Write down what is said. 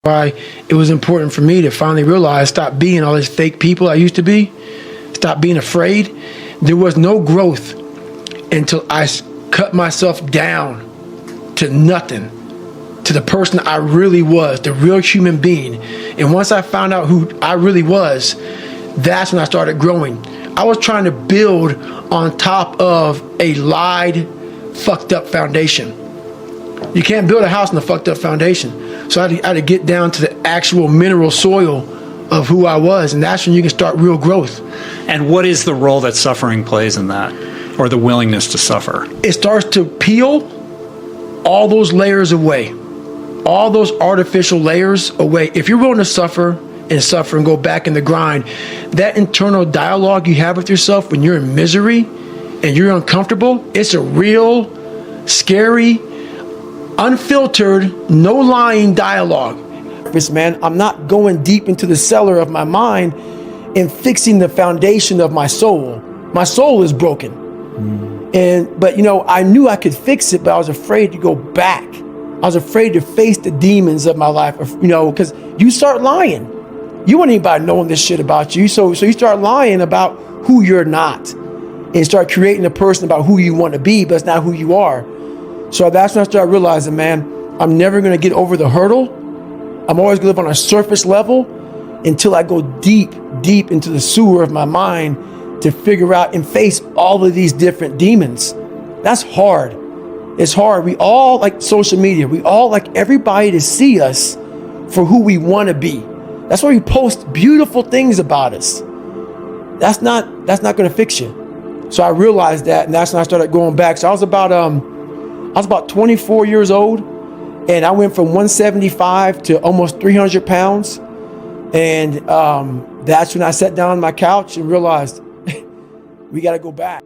Why it was important for me to finally realize, stop being all these fake people I used to be, stop being afraid. There was no growth until I cut myself down to nothing, to the person I really was, the real human being. And once I found out who I really was, that's when I started growing. I was trying to build on top of a lied, fucked up foundation. You can't build a house on a fucked up foundation. So I had to get down to the actual mineral soil of who I was, and that's when you can start real growth. And what is the role that suffering plays in that, or the willingness to suffer? It starts to peel all those layers away, all those artificial layers away. If you're willing to suffer and go back in the grind, that internal dialogue you have with yourself when you're in misery and you're uncomfortable, it's a real, scary, unfiltered, no lying dialogue. Man, I'm not going deep into the cellar of my mind and fixing the foundation of my soul. My soul is broken. But I knew I could fix it, but I was afraid to go back. I was afraid to face the demons of my life, because you start lying. You want anybody knowing this shit about you. So you start lying about who you're not and start creating a person about who you want to be, but it's not who you are. So that's when I started realizing, man, I'm never going to get over the hurdle. I'm always going to live on a surface level until I go deep, deep into the sewer of my mind to figure out and face all of these different demons. That's hard. It's hard. We all like social media. We all like everybody to see us for who we want to be. That's why we post beautiful things about us. That's not going to fix you. So I realized that, and that's when I started going back. So I was about 24 years old, and I went from 175 to almost 300 pounds. And that's when I sat down on my couch and realized we got to go back.